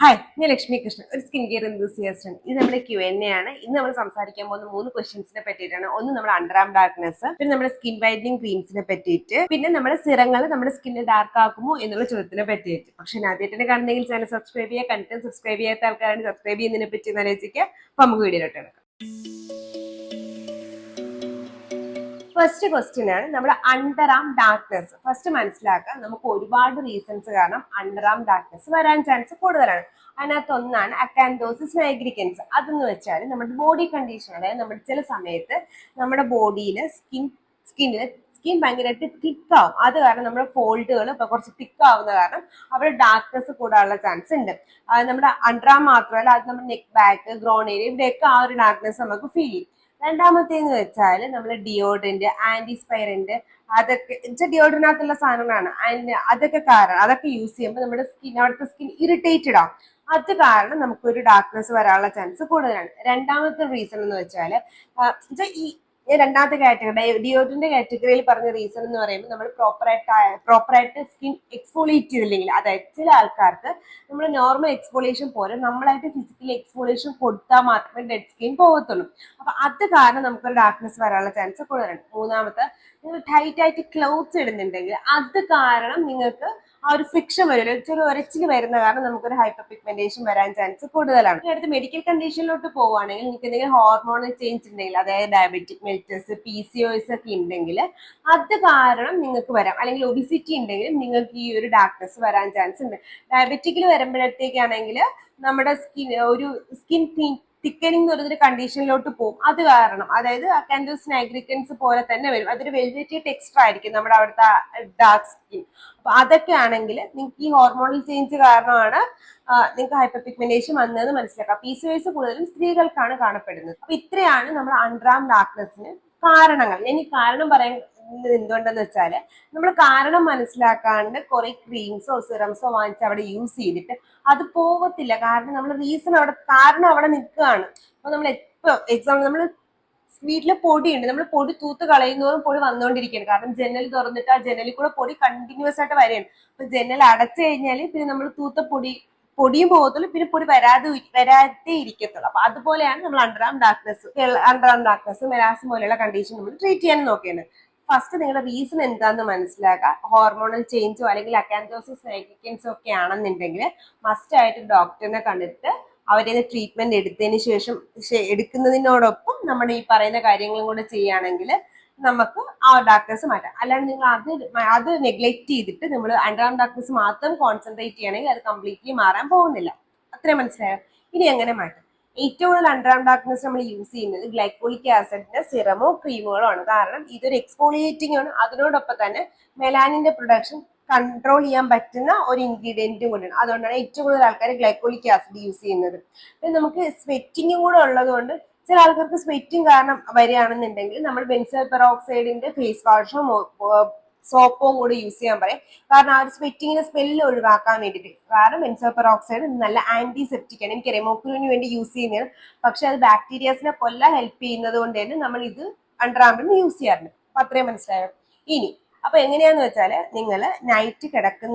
Hi, ഞാൻ ലക്ഷ്മി കൃഷ്ണൻ, ഒരു skin care enthusiast ആണ്. ഇത് നമ്മുടെ Q&A ആണ്. ഇന്ന് നമ്മൾ സംസാരിക്കാൻ പോകുന്ന 3 ക്വസ്റ്റ്യൻസിനെ പറ്റിയിട്ടാണ്. ഒന്ന് നമ്മുടെ അണ്ടർ ആം ഡാർക്ക്നെസ്, പിന്നെ നമ്മുടെ സ്കിൻ വൈറ്റനിങ് ക്രീംസിനെ പറ്റിയിട്ട്, പിന്നെ നമ്മുടെ സിറങ്ങൾ നമ്മുടെ സ്കിന്നെ ഡാർക്ക് ആക്കുമോ എന്നുള്ള ചോദ്യത്തിനെ പറ്റിയിട്ട്. പക്ഷെ ആദ്യമായിട്ട് കാണുന്നെങ്കിൽ ചാനൽ സബ്സ്ക്രൈബ് ചെയ്യുക, കണ്ടിട്ട് സബ്സ്ക്രൈബ് ചെയ്യാത്ത ആൾക്കാരാണ് സബ്സ്ക്രൈബ് ചെയ്യുന്നതിനെ പറ്റി എന്ന് ആലോചിക്കുക. അപ്പൊ നമുക്ക് വീഡിയോയിലോട്ട് കിടക്കാം. ഫസ്റ്റ് ക്വസ്റ്റ്യൻ ആണ് നമ്മുടെ അണ്ടർ ആം ഡാർക്ക്നെസ്. ഫസ്റ്റ് മനസ്സിലാക്കുക, നമുക്ക് ഒരുപാട് റീസൺസ് കാരണം അണ്ടർ ആം ഡാർക്ക്നെസ് വരാൻ ചാൻസ് കൂടുതലാണ്. അതിനകത്ത് ഒന്നാണ് അക്കാൻതോസിസ് നൈഗ്രിക്കൻസ്. അതെന്ന് വെച്ചാൽ നമ്മുടെ ബോഡി കണ്ടീഷൻ, അതായത് നമ്മുടെ ചില സമയത്ത് നമ്മുടെ ബോഡിയിൽ സ്കിൻ ഭയങ്കരമായിട്ട് തിക്കാവും. അത് കാരണം നമ്മുടെ ഫോൾഡുകൾ ഇപ്പൊ കുറച്ച് തിക്കാവുന്ന കാരണം അവിടെ ഡാർക്ക്നെസ് കൂടാനുള്ള ചാൻസ് ഉണ്ട്. അത് നമ്മുടെ അണ്ടർ ആം മാത്രമല്ല, അത് നമ്മുടെ നെക്ക് ബാക്ക്, ഗ്രോൺ ഏരിയ, ഇവിടെയൊക്കെ ആ ഒരു ഡാർക്ക്നെസ് നമുക്ക് ഫീൽ ചെയ്യും. രണ്ടാമത്തേന്ന് വെച്ചാൽ നമ്മൾ ഡിയോഡ്രന്റ്, ആന്റിസ്പൈറന്റ്, അതൊക്കെ ഡിയോഡ്രന്റിനകത്തുള്ള സാധനങ്ങളാണ്. അതൊക്കെ യൂസ് ചെയ്യുമ്പോൾ നമ്മുടെ അവിടുത്തെ സ്കിൻ ഇറിറ്റേറ്റഡ് ആവും. അത് കാരണം നമുക്കൊരു ഡാർക്ക്നെസ് വരാനുള്ള ചാൻസ് കൂടുതലാണ്. രണ്ടാമത്തെ റീസൺ എന്ന് വെച്ചാൽ ഈ രണ്ടാമത്തെ കാറ്റഗറി ഡിയോഡ്രന്റ് കാറ്റഗറിയിൽ പറഞ്ഞ റീസൺ എന്ന് പറയുമ്പോൾ നമ്മൾ പ്രോപ്പറായിട്ട് സ്കിൻ എക്സ്ഫോളിയേറ്റ് ചെയ്തില്ലെങ്കിൽ, അതായത് ചില ആൾക്കാർക്ക് നമ്മൾ നോർമൽ എക്സ്ഫോളിയേഷൻ പോലെ നമ്മളായിട്ട് ഫിസിക്കലി എക്സ്ഫോളിയേഷൻ കൊടുത്താൽ മാത്രമേ ഡെഡ് സ്കിൻ പോകത്തുള്ളൂ. അപ്പൊ അത് കാരണം നമുക്കൊരു ഡാർക്ക്നെസ് വരാനുള്ള ചാൻസ് കൂടുതലാണ്. മൂന്നാമത്തെ, നിങ്ങൾ ടൈറ്റ് ആയിട്ട് ക്ലോത്ത്സ് ഇടുന്നുണ്ടെങ്കിൽ അത് കാരണം നിങ്ങൾക്ക് ആ ഒരു ഫ്രിക്ഷൻ വരും, ഒരു ഒരച്ചിൽ വരുന്ന കാരണം നമുക്കൊരു ഹൈപ്പർ പിഗ്മെന്റേഷൻ വരാൻ ചാൻസ് കൂടുതലാണ്. അടുത്ത് മെഡിക്കൽ കണ്ടീഷനിലോട്ട് പോവുകയാണെങ്കിൽ നിങ്ങൾക്ക് എന്തെങ്കിലും ഹോർമോണൽ ചേഞ്ച് ഉണ്ടെങ്കിൽ, അതായത് ഡയബറ്റിക് മെലിറ്റസ്, PCOS ഒക്കെ ഉണ്ടെങ്കിൽ അത് കാരണം നിങ്ങൾക്ക് വരാം. അല്ലെങ്കിൽ ഒബിസിറ്റി ഉണ്ടെങ്കിൽ നിങ്ങൾക്ക് ഈ ഒരു ഡാർക്ക്നെസ് വരാൻ ചാൻസ് ഉണ്ട്. ഡയബറ്റിക്കിൽ വരുമ്പോഴത്തേക്കാണെങ്കിൽ നമ്മുടെ സ്കിൻ തിക്കനിങ് എന്ന് പറയുന്നൊരു കണ്ടീഷനിലോട്ട് പോകും. അത് കാരണം, അതായത് അക്കാൻതോസിസ് നൈഗ്രിക്കൻസ് പോലെ തന്നെ വരും. അതൊരു വെൽവെറ്റി ടെക്സ്ചർ ആയിരിക്കും നമ്മുടെ അവിടുത്തെ ഡാർക്ക് സ്കിൻ. അപ്പൊ അതൊക്കെ ആണെങ്കിൽ നിങ്ങൾക്ക് ഈ ഹോർമോണൽ ചേഞ്ച് കാരണമാണ് നിങ്ങൾക്ക് ഹൈപ്പർ പിഗ്മെന്റേഷൻ വന്നതെന്ന് മനസ്സിലാക്കാം. PCOS കൂടുതലും സ്ത്രീകൾക്കാണ് കാണപ്പെടുന്നത്. അപ്പൊ ഇത്രയാണ് നമ്മൾ അണ്ടർ ആം ഡാർക്ക്നെസ്സിന് കാരണങ്ങൾ. ഞാൻ ഈ കാരണം പറയുന്നത് എന്തുകൊണ്ടെന്ന് വെച്ചാല്, നമ്മൾ കാരണം മനസ്സിലാക്കാണ്ട് കുറെ ക്രീംസോ സിറംസോ വാങ്ങിച്ച് അവിടെ യൂസ് ചെയ്തിട്ട് അത് പോകത്തില്ല. കാരണം നമ്മൾ കാരണം അവിടെ നിൽക്കുകയാണ്. അപ്പൊ നമ്മൾ നമ്മൾ വീട്ടിലെ പൊടിയുണ്ട്, നമ്മൾ പൊടി തൂത്ത് കളയുന്നതും പൊടി വന്നുകൊണ്ടിരിക്കുകയാണ്. കാരണം ജനൽ തുറന്നിട്ട് ആ ജനലിൽ കൂടെ പൊടി കണ്ടിന്യൂസ് ആയിട്ട് വരെയാണ്. അപ്പൊ ജനൽ അടച്ചു കഴിഞ്ഞാൽ പിന്നെ നമ്മൾ തൂത്ത പൊടിയും പോകത്തുള്ളൂ, പിന്നെ പൊടി വരാതെ ഇരിക്കത്തുള്ളൂ. അപ്പൊ അതുപോലെയാണ് നമ്മൾ അണ്ടർ ആം ഡാർക്ക്നെസ് മെലാസ് പോലെയുള്ള കണ്ടീഷൻ നമ്മൾ ട്രീറ്റ് ചെയ്യാൻ നോക്കേണ്ടത്. ഫസ്റ്റ് നിങ്ങളുടെ റീസൺ എന്താണെന്ന് മനസ്സിലാക്കുക. ഹോർമോണൽ ചേഞ്ചോ അല്ലെങ്കിൽ അക്കാൻതോസിസ് നൈഗ്രിക്കൻസോ ഒക്കെ ആണെന്നുണ്ടെങ്കിൽ മസ്റ്റ് ആയിട്ട് ഡോക്ടറിനെ കണ്ടിട്ട് അവരെ ട്രീറ്റ്മെന്റ് എടുക്കുന്നതിനോടൊപ്പം നമ്മുടെ ഈ പറയുന്ന കാര്യങ്ങളും കൂടെ ചെയ്യുകയാണെങ്കിൽ നമുക്ക് ആ ഡാർക്ക്നെസ് മാറ്റാം. അല്ലാണ്ട് നിങ്ങൾ അത് നെഗ്ലക്ട് ചെയ്തിട്ട് നമ്മൾ അണ്ടർ ആം ഡാർക്ക്നെസ് മാത്രം കോൺസെൻട്രേറ്റ് ചെയ്യുകയാണെങ്കിൽ അത് കംപ്ലീറ്റ്ലി മാറാൻ പോകുന്നില്ല. അത്രയും മനസ്സിലായോ? ഇനി എങ്ങനെ മാറ്റാം? ഏറ്റവും കൂടുതൽ അണ്ടർ ആം ഡാർക്ക്നെസ് നമ്മൾ യൂസ് ചെയ്യുന്നത് ഗ്ലൈക്കോളിക് ആസിഡിന്റെ സിറമോ ക്രീമുകളോ ആണ്. കാരണം ഇതൊരു എക്സ്ഫോളിയേറ്റിംഗ് ആണ്, അതിനോടൊപ്പം തന്നെ മെലാനിന്റെ പ്രൊഡക്ഷൻ കൺട്രോൾ ചെയ്യാൻ പറ്റുന്ന ഒരു ഇൻഗ്രീഡിയന്റും കൂടിയാണ്. അതുകൊണ്ടാണ് ഏറ്റവും കൂടുതൽ ആൾക്കാർ ഗ്ലൈക്കോളിക് ആസിഡ് യൂസ് ചെയ്യുന്നത്. പിന്നെ നമുക്ക് സ്വെറ്റിങ്ങും കൂടെ ഉള്ളത് കൊണ്ട് ചില ആൾക്കാർക്ക് സ്വെറ്റിംഗ് കാരണം വരികയാണെന്നുണ്ടെങ്കിൽ നമ്മൾ ബെൻസോയിൽ പെറോക്സൈഡിന്റെ ഫേസ് വാഷോ സോപ്പും കൂടി യൂസ് ചെയ്യാൻ പറയും. കാരണം ആ ഒരു സ്വെറ്റിങ്ങിന്റെ സ്മെല്ല് ഒഴിവാക്കാൻ വേണ്ടിയിട്ട്. കാരണം ബെൻസോയിൽ പെറോക്സൈഡ് നല്ല ആന്റിസെപ്റ്റിക് ആണ്. എനിക്കറിയാം മോക്കുവിന് വേണ്ടി യൂസ് ചെയ്യുന്നതാണ്, പക്ഷെ അത് ബാക്ടീരിയാസിനെ കൊല്ലാൻ ഹെൽപ്പ് ചെയ്യുന്നത് കൊണ്ട് തന്നെ നമ്മൾ ഇത് അണ്ടർ ആമിന് യൂസ് ചെയ്യാറുണ്ട്. അപ്പൊ അത്രയും മനസ്സിലായോ? ഇനി അപ്പൊ എങ്ങനെയാന്ന് വെച്ചാല്, നിങ്ങൾ നൈറ്റ്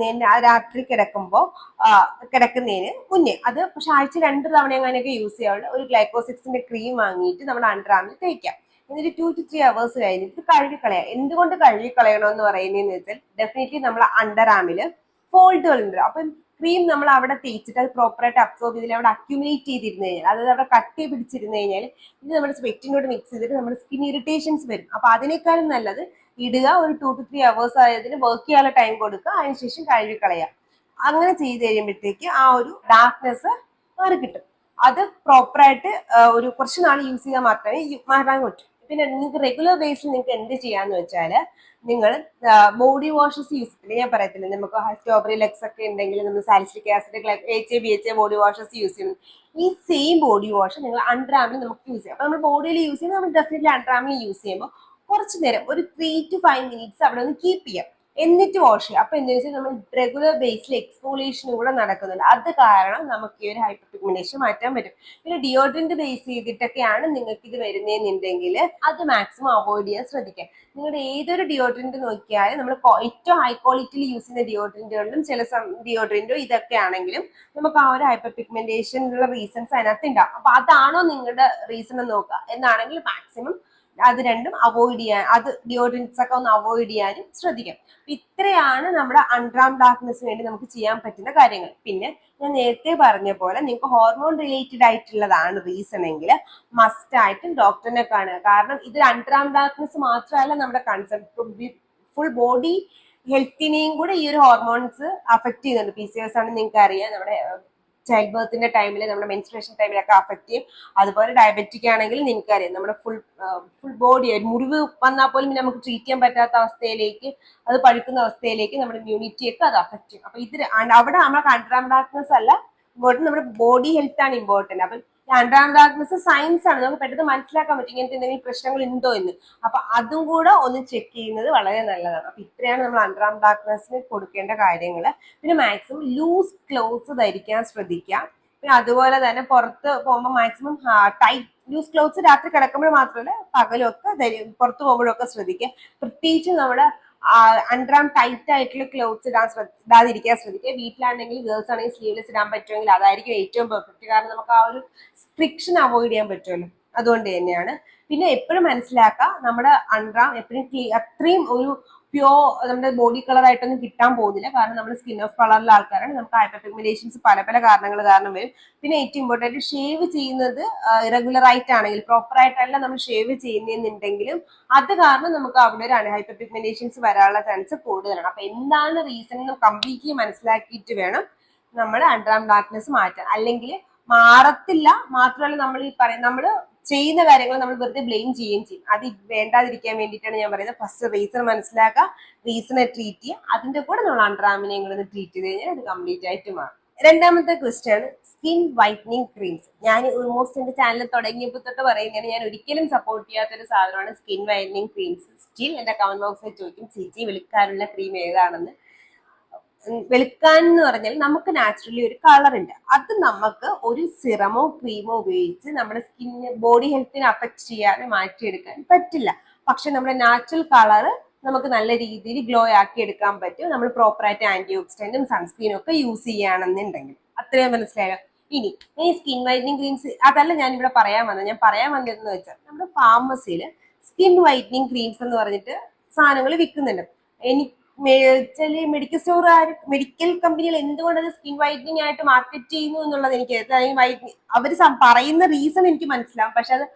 രാത്രി കിടക്കുന്നതിന് മുന്നേ, അത് പക്ഷെ ആഴ്ച 2 തവണ അങ്ങനെയൊക്കെ യൂസ് ചെയ്യാറുണ്ട്, ഒരു ഗ്ലൈക്കോസിക്സിന്റെ ക്രീം വാങ്ങിയിട്ട് നമ്മുടെ അണ്ടർ ആമിൽ തേക്കാം. എന്നിട്ട് 2 to 3 hours കഴിഞ്ഞിട്ട് കഴുകിക്കളയാം. എന്തുകൊണ്ട് കഴുകിക്കളയണമെന്ന് പറയുന്നതെന്ന് വെച്ചാൽ, ഡെഫിനറ്റ്ലി നമ്മൾ അണ്ടർ ആമില് ഫോൾഡുകൾ ഉണ്ട്. അപ്പം ക്രീം നമ്മൾ അവിടെ തേച്ചിട്ട് അത് പ്രോപ്പറായിട്ട് അബ്സോർബ് ചെയ്തില്ല, അവിടെ അക്യുമുലേറ്റ് ചെയ്തിരുന്നു കഴിഞ്ഞാൽ, അതായത് അവിടെ കട്ടി പിടിച്ചിരുന്നു കഴിഞ്ഞാൽ ഇത് നമ്മുടെ സ്വെറ്റിനോട് മിക്സ് ചെയ്തിട്ട് നമ്മുടെ സ്കിൻ ഇറിറ്റേഷൻസ് വരും. അപ്പൊ അതിനേക്കാളും നല്ലത് ഇടുക, ഒരു 2 to 3 hours ആയതിന് വർക്ക് ചെയ്യാനുള്ള ടൈം കൊടുക്കുക, അതിനുശേഷം കഴുകിക്കളയാം. അങ്ങനെ ചെയ്ത് കഴിയുമ്പോഴത്തേക്ക് ആ ഒരു ഡാർക്ക്നെസ് മാറി കിട്ടും. അത് പ്രോപ്പറായിട്ട് ഒരു കുറച്ച് നാൾ യൂസ് ചെയ്താൽ മാത്രമേ മാറാൻ പറ്റൂ. പിന്നെ നിങ്ങൾക്ക് റെഗുലർ ബേസിൽ നിങ്ങൾക്ക് എന്ത് ചെയ്യാന്ന് വെച്ചാൽ, നിങ്ങൾ ബോഡി വാഷസ് യൂസ് ചെയ്യില്ല. ഞാൻ പറയത്തില്ല, നമുക്ക് സ്ട്രോബെറി ലെക്സ് ഒക്കെ ഉണ്ടെങ്കിൽ നമ്മൾ salicylic acid, HA, BHA body washes use ചെയ്യുന്നു. ഈ സെയിം ബോഡി വാഷ് നിങ്ങൾ അണ്ടർ ആമിൽ നമുക്ക് യൂസ് ചെയ്യാം. അപ്പൊ നമ്മൾ ബോഡിയിൽ യൂസ് ചെയ്യുമ്പോൾ നമ്മൾ ഡെഫിനറ്റ്ലി അണ്ടർ ആമിൽ യൂസ് ചെയ്യുമ്പോൾ കുറച്ച് നേരം, ഒരു 3 to 5 minutes അവിടെ ഒന്ന് കീപ്പ് ചെയ്യാം. എന്നിട്ട് വാഷ് ചെയ്യുക. അപ്പൊ എന്താ വെച്ചാൽ നമ്മൾ റെഗുലർ ബേസിൽ എക്സ്ഫോളിയേഷനും കൂടെ നടക്കുന്നുണ്ട്. അത് കാരണം നമുക്ക് ഈ ഒരു ഹൈപ്പർ പിഗ്മെന്റേഷൻ മാറ്റാൻ പറ്റും. പിന്നെ ഡിയോഡ്രന്റ് ബേസ് ചെയ്തിട്ടൊക്കെയാണ് നിങ്ങൾക്ക് ഇത് വരുന്നതെന്നുണ്ടെങ്കിൽ അത് മാക്സിമം അവോയ്ഡ് ചെയ്യാൻ ശ്രദ്ധിക്കുക. നിങ്ങളുടെ ഏതൊരു ഡിയോഡ്രന്റ് നോക്കിയാലും നമ്മൾ ഏറ്റവും ഹൈ ക്വാളിറ്റിയിൽ യൂസ് ചെയ്യുന്ന ഡിയോഡ്രന്റുകളിലും ചില ഡിയോഡ്രന്റോ ഇതൊക്കെ ആണെങ്കിലും നമുക്ക് ആ ഒരു ഹൈപ്പർ പിഗ്മെന്റേഷനുള്ള റീസൺസ് അതിനകത്ത് ഉണ്ടാവും. അപ്പൊ അതാണോ നിങ്ങളുടെ റീസൺ എന്ന് നോക്കുക. എന്നാണെങ്കിൽ മാക്സിമം അത് രണ്ടും അവോയ്ഡ് ചെയ്യാൻ, അത് ഡിയോഡ്രൻസ് ഒക്കെ ഒന്ന് അവോയ്ഡ് ചെയ്യാനും ശ്രദ്ധിക്കാം. ഇത്രയാണ് നമ്മുടെ അണ്ടർ ഡാർക്ക്നെസ് വേണ്ടി നമുക്ക് ചെയ്യാൻ പറ്റുന്ന കാര്യങ്ങൾ. പിന്നെ ഞാൻ നേരത്തെ പറഞ്ഞ പോലെ നിങ്ങൾക്ക് ഹോർമോൺ റിലേറ്റഡ് ആയിട്ടുള്ളതാണ് റീസൺ എങ്കിൽ മസ്റ്റ് ആയിട്ടും ഡോക്ടറിനെ കാണുക. കാരണം ഇത് അണ്ടർ ഡാർക്ക്നെസ് മാത്രമല്ല നമ്മുടെ കൺസെപ്റ്റ്, ഫുൾ ബോഡി ഹെൽത്തിനെയും കൂടെ ഈ ഒരു ഹോർമോൺസ് അഫക്ട് ചെയ്യുന്നുണ്ട്. PCOS ആണ് നിങ്ങൾക്ക് അറിയാം, നമ്മുടെ ചൈൽഡ് ബർത്തിന്റെ ടൈമിൽ, നമ്മുടെ മെൻസ്ട്രേഷൻ ടൈമിലൊക്കെ അഫക്ട് ചെയ്യും. അതുപോലെ ഡയബറ്റിക് ആണെങ്കിൽ നിങ്ങൾക്കറിയാം നമ്മുടെ ഫുൾ ബോഡി മുറിവ് വന്നാൽ പോലും നമുക്ക് ട്രീറ്റ് ചെയ്യാൻ പറ്റാത്ത അവസ്ഥയിലേക്ക്, അത് പഴുക്കുന്ന അവസ്ഥയിലേക്ക് നമ്മുടെ ഇമ്മ്യൂണിറ്റി ഒക്കെ അത് അഫക്ട് ചെയ്യും. അപ്പൊ ഇത് അവിടെ നമ്മുടെ അണ്ടർ ഡാർക്ക്നെസ് അല്ല ഇമ്പോർട്ടൻറ്റ്, നമ്മുടെ ബോഡി ഹെൽത്ത് ആണ് ഇമ്പോർട്ടൻറ്റ്. അപ്പൊ അണ്ടർ ഡാർക്ക്നെസ് സയൻസ് ആണ്, നമുക്ക് പെട്ടെന്ന് മനസ്സിലാക്കാൻ പറ്റും ഇങ്ങനത്തെ എന്തെങ്കിലും പ്രശ്നങ്ങൾ ഉണ്ടോ എന്ന്. അപ്പൊ അതും കൂടെ ഒന്ന് ചെക്ക് ചെയ്യുന്നത് വളരെ നല്ലതാണ്. അപ്പൊ ഇത്രയാണ് നമ്മൾ അണ്ടർ ഡാർക്ക്നെസ്സിന് കൊടുക്കേണ്ട കാര്യങ്ങൾ. പിന്നെ മാക്സിമം ലൂസ് ക്ലോത്ത്സ് ധരിക്കാൻ ശ്രദ്ധിക്കുക. പിന്നെ അതുപോലെ തന്നെ പുറത്ത് പോകുമ്പോൾ മാക്സിമം ടൈറ്റ് ലൂസ് ക്ലോത്ത്സ് രാത്രി കിടക്കുമ്പോൾ മാത്രമല്ല പകലും ഒക്കെ പുറത്ത് പോകുമ്പോഴൊക്കെ ശ്രദ്ധിക്കുക. പ്രത്യേകിച്ച് നമ്മുടെ അണ്ടർ ടൈറ്റ് ആയിട്ടുള്ള ക്ലോത്ത്സ് ഇടാതിരിക്കാൻ ശ്രദ്ധിക്കുക. വീട്ടിലാണെങ്കിൽ ഗേൾസ് ആണെങ്കിൽ സ്ലീവ്ലെസ് ഇടാൻ പറ്റുമെങ്കിൽ അതായിരിക്കും ഏറ്റവും പെർഫെക്റ്റ്. കാരണം നമുക്ക് ആ ഒരു ഫ്രിക്ഷൻ അവോയ്ഡ് ചെയ്യാൻ പറ്റുമല്ലോ, അതുകൊണ്ട് തന്നെയാണ്. പിന്നെ എപ്പോഴും മനസ്സിലാക്കുക നമ്മുടെ അണ്ടർ എപ്പോഴും അത്രയും ഒരു പ്യോർ നമ്മുടെ ബോഡി കളർ ആയിട്ടൊന്നും കിട്ടാൻ പോകുന്നില്ല. കാരണം നമ്മുടെ സ്കിൻ ഓഫ് കളറിലെ ആൾക്കാരാണ്, നമുക്ക് ഹൈപ്പർ പിഗ്മെന്റേഷൻസ് പല പല കാരണങ്ങൾ കാരണം വരും. പിന്നെ ഏറ്റവും ഇമ്പോർട്ടൻറ്റ് ഷേവ് ചെയ്യുന്നത് ഇറഗുലർ ആയിട്ടാണെങ്കിൽ, പ്രോപ്പർ ആയിട്ടല്ല നമ്മൾ ഷേവ് ചെയ്യുന്നതെന്നുണ്ടെങ്കിലും അത് കാരണം നമുക്ക് അവിടെ ഒരു ഹൈപ്പർ പിഗ്മെന്റേഷൻസ് വരാനുള്ള ചാൻസ് കൂടുതലാണ്. അപ്പൊ എന്താണ് റീസൺ എന്ന് കംപ്ലീറ്റ്ലി മനസ്സിലാക്കിയിട്ട് വേണം നമ്മൾ അണ്ടർ ഡാർക്ക്നെസ് മാറ്റാൻ. അല്ലെങ്കിൽ മാറത്തില്ല. മാത്രമല്ല നമ്മൾ ഈ പറയുന്ന നമ്മൾ ചെയ്യുന്ന കാര്യങ്ങൾ നമ്മൾ വെറുതെ ബ്ലെയിം ചെയ്യുകയും ചെയ്യും. അത് വേണ്ടാതിരിക്കാൻ വേണ്ടിയിട്ടാണ് ഞാൻ പറയുന്നത്. ഫസ്റ്റ് റീസൺ മനസ്സിലാക്കുക, റീസണെ ട്രീറ്റ് ചെയ്യുക, അതിന്റെ കൂടെ നമ്മൾ അണ്ടർആർമിനെയും കൂടെ ട്രീറ്റ് ചെയ്ത് കഴിഞ്ഞാൽ അത് കംപ്ലീറ്റ് ആയിട്ട് മാറും. രണ്ടാമത്തെ ക്വസ്റ്റ്യൻ ആണ് സ്കിൻ വൈറ്റനിങ് ക്രീംസ്. ഞാൻ ഓൾമോസ്റ്റ് എന്റെ ചാനൽ തുടങ്ങിയപ്പോൾ തൊട്ട് പറയുന്നതാണ്, ഞാൻ ഒരിക്കലും സപ്പോർട്ട് ചെയ്യാത്തൊരു സാധനമാണ് സ്കിൻ വൈറ്റനിങ് ക്രീംസ്. സ്റ്റിൽ എന്റെ കമന്റ് ബോക്സിൽ ചോദിക്കും ചേച്ചി വിളിക്കാനുള്ള ക്രീം ഏതാണെന്ന്. വെളുക്കാൻ എന്ന് പറഞ്ഞാൽ നമുക്ക് നാച്ചുറലി ഒരു കളർ ഉണ്ട്, അത് നമുക്ക് ഒരു സിറമോ ക്രീമോ ഉപയോഗിച്ച് നമ്മുടെ സ്കിന്നിന് ബോഡി ഹെൽത്തിനെ അഫക്ട് ചെയ്യാതെ മാറ്റിയെടുക്കാൻ പറ്റില്ല. പക്ഷെ നമ്മുടെ നാച്ചുറൽ കളർ നമുക്ക് നല്ല രീതിയിൽ ഗ്ലോ ആക്കി എടുക്കാൻ പറ്റും, നമ്മൾ പ്രോപ്പറായിട്ട് ആന്റി ഓക്സിഡന്റും സൺസ്ക്രീനും ഒക്കെ യൂസ് ചെയ്യുകയാണെന്നുണ്ടെങ്കിൽ. അത്രയും മനസ്സിലായോ? ഇനി ഈ സ്കിൻ വൈറ്റനിങ് ക്രീംസ് അതല്ല ഞാൻ ഇവിടെ പറയാൻ വന്നത്. ഞാൻ പറയാൻ വന്നതെന്ന് വെച്ചാൽ നമ്മുടെ ഫാർമസിയിൽ സ്കിൻ വൈറ്റനിങ് ക്രീംസ് എന്ന് പറഞ്ഞിട്ട് സാധനങ്ങൾ വിൽക്കുന്നുണ്ട്. മെഡിക്കൽ സ്റ്റോർ മെഡിക്കൽ കമ്പനികൾ എന്തുകൊണ്ട് അത് സ്കിൻ വൈറ്റനിങ് ആയിട്ട് മാർക്കറ്റ് ചെയ്യുന്നു എന്നുള്ളത് എനിക്ക് അവർ പറയുന്ന റീസൺ എനിക്ക് മനസ്സിലാവും. പക്ഷെ അത്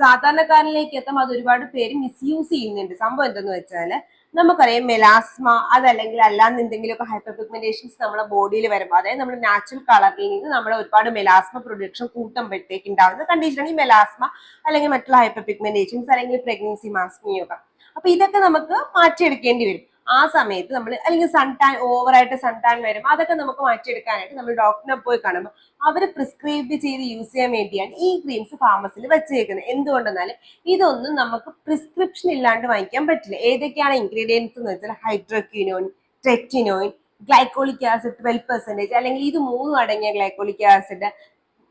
സാധാരണക്കാരനിലേക്ക് എത്തുമ്പോൾ അത് ഒരുപാട് പേര് മിസ്യൂസ് ചെയ്യുന്നുണ്ട്. സംഭവം എന്തെന്ന് വെച്ചാൽ നമുക്കറിയാം മെലാസ്മ അതല്ലെങ്കിൽ അല്ലാന്ന് എന്തെങ്കിലുമൊക്കെ ഹൈപ്പർ പിഗ്മെന്റേഷൻസ് നമ്മുടെ ബോഡിയിൽ വരുമ്പോൾ, അതായത് നമ്മുടെ നാച്ചുറൽ കളറിൽ നിന്ന് നമ്മൾ ഒരുപാട് മെലാസ്മ പ്രൊഡക്ഷൻ കൂട്ടുമ്പോഴത്തേക്ക് ഉണ്ടാകുന്ന കണ്ടീഷനാണ് ഈ മെലാസ്മ അല്ലെങ്കിൽ മറ്റുള്ള ഹൈപ്പർ പിഗ്മെന്റേഷൻസ് അല്ലെങ്കിൽ പ്രഗ്നൻസി മാസ്മിയൊക്കെ. അപ്പൊ ഇതൊക്കെ നമുക്ക് മാറ്റിയെടുക്കേണ്ടി വരും. ആ സമയത്ത് നമ്മൾ അല്ലെങ്കിൽ സൺടാൻ ഓവറായിട്ട് സൺടാൻ വരും, അതൊക്കെ നമുക്ക് മാറ്റിയെടുക്കാനായിട്ട് നമ്മൾ ഡോക്ടറിനെ പോയി കാണുമ്പോൾ അവർ പ്രിസ്ക്രൈബ് ചെയ്ത് യൂസ് ചെയ്യാൻ വേണ്ടിയാണ് ഈ ക്രീംസ് ഫാർമസിയിൽ വെച്ചേക്കുന്നത്. എന്തുകൊണ്ടെന്നാൽ ഇതൊന്നും നമുക്ക് പ്രിസ്ക്രിപ്ഷൻ ഇല്ലാണ്ട് വാങ്ങിക്കാൻ പറ്റില്ല. ഏതൊക്കെയാണ് ഇൻഗ്രീഡിയൻസ് എന്ന് വെച്ചാൽ ഹൈഡ്രോക്വിനോൻ, ട്രെറ്റിനോയിൻ, ഗ്ലൈക്കോളിക് ആസിഡ് 12%, അല്ലെങ്കിൽ ഇത് മൂന്നും അടങ്ങിയ ഗ്ലൈക്കോളിക് ആസിഡ്.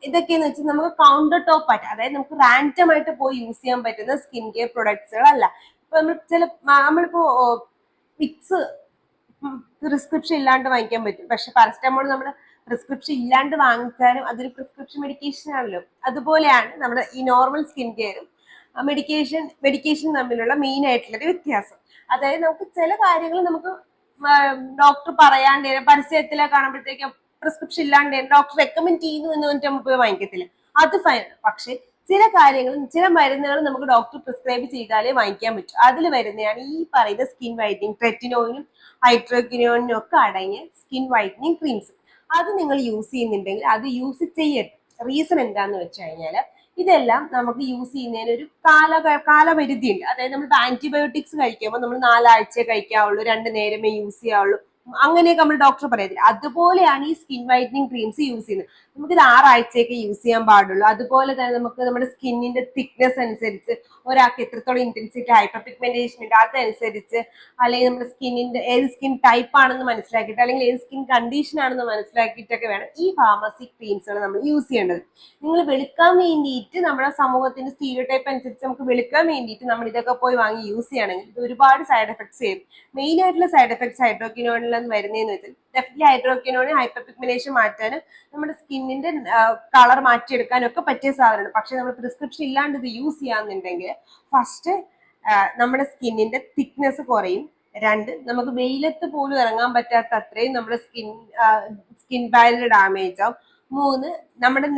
ഇതൊക്കെയെന്ന് വെച്ചാൽ നമുക്ക് കൗണ്ടർ ടോപ്പ് ആയിട്ട്, അതായത് നമുക്ക് റാൻഡം ആയിട്ട് പോയി യൂസ് ചെയ്യാൻ പറ്റുന്ന സ്കിൻ കെയർ പ്രൊഡക്ട്സുകളല്ല. ഇപ്പൊ നമ്മളിപ്പോ വിക്സ് പ്രിസ്ക്രിപ്ഷൻ ഇല്ലാണ്ട് വാങ്ങിക്കാൻ പറ്റും, പക്ഷെ പാരസെറ്റമോൾ നമ്മുടെ പ്രിസ്ക്രിപ്ഷൻ ഇല്ലാണ്ട് വാങ്ങിച്ചാലും അതൊരു പ്രിസ്ക്രിപ്ഷൻ മെഡിക്കേഷൻ ആണല്ലോ. അതുപോലെയാണ് നമ്മുടെ ഈ നോർമൽ സ്കിൻ കെയറും മെഡിക്കേഷൻ തമ്മിലുള്ള മെയിൻ ആയിട്ടുള്ളൊരു വ്യത്യാസം. അതായത് നമുക്ക് ചില കാര്യങ്ങൾ നമുക്ക് ഡോക്ടർ പറയാണ്ട് പരസ്യത്തിലെ കാണുമ്പോഴത്തേക്കും പ്രിസ്ക്രിപ്ഷൻ ഇല്ലാണ്ട് ഡോക്ടർ റെക്കമെൻഡ് ചെയ്യുന്നു എന്ന് പറഞ്ഞിട്ട് നമുക്ക് പോയി വാങ്ങിക്കത്തില്ല, അത് ഫൈനാണ്. പക്ഷെ ചില കാര്യങ്ങളും ചില മരുന്നുകളും നമുക്ക് ഡോക്ടർ പ്രിസ്ക്രൈബ് ചെയ്താലേ വാങ്ങിക്കാൻ പറ്റും. അതിൽ വരുന്നതാണ് ഈ പറയുന്ന സ്കിൻ വൈറ്റനിങ്, ട്രെറ്റിനോയിനും ഹൈഡ്രോക്വിനോയിനും ഒക്കെ അടങ്ങിയ സ്കിൻ വൈറ്റനിങ് ക്രീംസ്. അത് നിങ്ങൾ യൂസ് ചെയ്യുന്നുണ്ടെങ്കിൽ അത് യൂസ് ചെയ്യരുത്. റീസൺ എന്താന്ന് വെച്ച് കഴിഞ്ഞാൽ ഇതെല്ലാം നമുക്ക് യൂസ് ചെയ്യുന്നതിന് ഒരു കാലപരിധി ഉണ്ട്. അതായത് നമ്മൾ ആന്റിബയോട്ടിക്സ് കഴിക്കുമ്പോൾ നമ്മൾ 4 ആഴ്ച കഴിക്കാവുള്ളൂ, 2 നേരമേ യൂസ് ചെയ്യാവുള്ളൂ, അങ്ങനെയൊക്കെ നമ്മൾ ഡോക്ടർ പറയത്തില്ല. അതുപോലെയാണ് ഈ സ്കിൻ വൈറ്റനിങ് ക്രീംസ് യൂസ് ചെയ്യുന്നത്. നമുക്കിത് 6 ആഴ്ചയൊക്കെ യൂസ് ചെയ്യാൻ പാടുള്ളൂ. അതുപോലെ തന്നെ നമുക്ക് നമ്മുടെ സ്കിന്നിന്റെ തിക്നെസ് അനുസരിച്ച് ഒരാൾക്ക് എത്രത്തോളം ഇന്റൻസിറ്റി ഹൈപ്പർ പിഗ്മെന്റേഷൻ ഉണ്ട് അതനുസരിച്ച്, അല്ലെങ്കിൽ നമ്മുടെ സ്കിന്നിന്റെ ഏത് സ്കിൻ ടൈപ്പ് ആണെന്ന് മനസ്സിലാക്കിയിട്ട്, അല്ലെങ്കിൽ ഏത് സ്കിൻ കണ്ടീഷൻ ആണെന്ന് മനസ്സിലാക്കിയിട്ടൊക്കെ വേണം ഈ ഫാർമസി ക്രീംസുകൾ നമ്മൾ യൂസ് ചെയ്യേണ്ടത്. നിങ്ങൾ വെളുക്കാൻ വേണ്ടിയിട്ട് നമ്മുടെ സമൂഹത്തിന്റെ സ്റ്റീരിയോ ടൈപ്പ് അനുസരിച്ച് നമുക്ക് വെളുക്കാൻ വേണ്ടിയിട്ട് നമ്മൾ ഇതൊക്കെ പോയി വാങ്ങി യൂസ് ചെയ്യുകയാണെങ്കിൽ ഇത് ഒരുപാട് സൈഡ് എഫക്ട്സ് ചെയ്യും. മെയിൻ ആയിട്ടുള്ള സൈഡ് എഫക്ട്സ് ഹൈഡ്രോക്വിനോണിൽ നിന്ന് വരുന്നതെന്ന് വെച്ചാൽ ഡെഫിനറ്റ്ലി ഹൈഡ്രോക്വിനോൺ ഹൈപ്പർ പിഗ്മെന്റേഷൻ മാറ്റാനും നമ്മുടെ സ്കിന്നിന്റെ കളർ മാറ്റിയെടുക്കാനും ഒക്കെ പറ്റിയ സാധനമാണ്. പക്ഷെ നമ്മൾ പ്രിസ്ക്രിപ്ഷൻ ഇല്ലാണ്ട് ഇത് യൂസ് ചെയ്യാന്നുണ്ടെങ്കിൽ ഫസ്റ്റ് നമ്മുടെ സ്കിന്നിന്റെ തിക്നെസ് കുറയും. 2, നമുക്ക് വെയിലത്ത് പോലും ഇറങ്ങാൻ പറ്റാത്ത അത്രയും നമ്മുടെ സ്കിൻ ബാരിയർ ഡാമേജ് ആവും. 3, നമ്മുടെ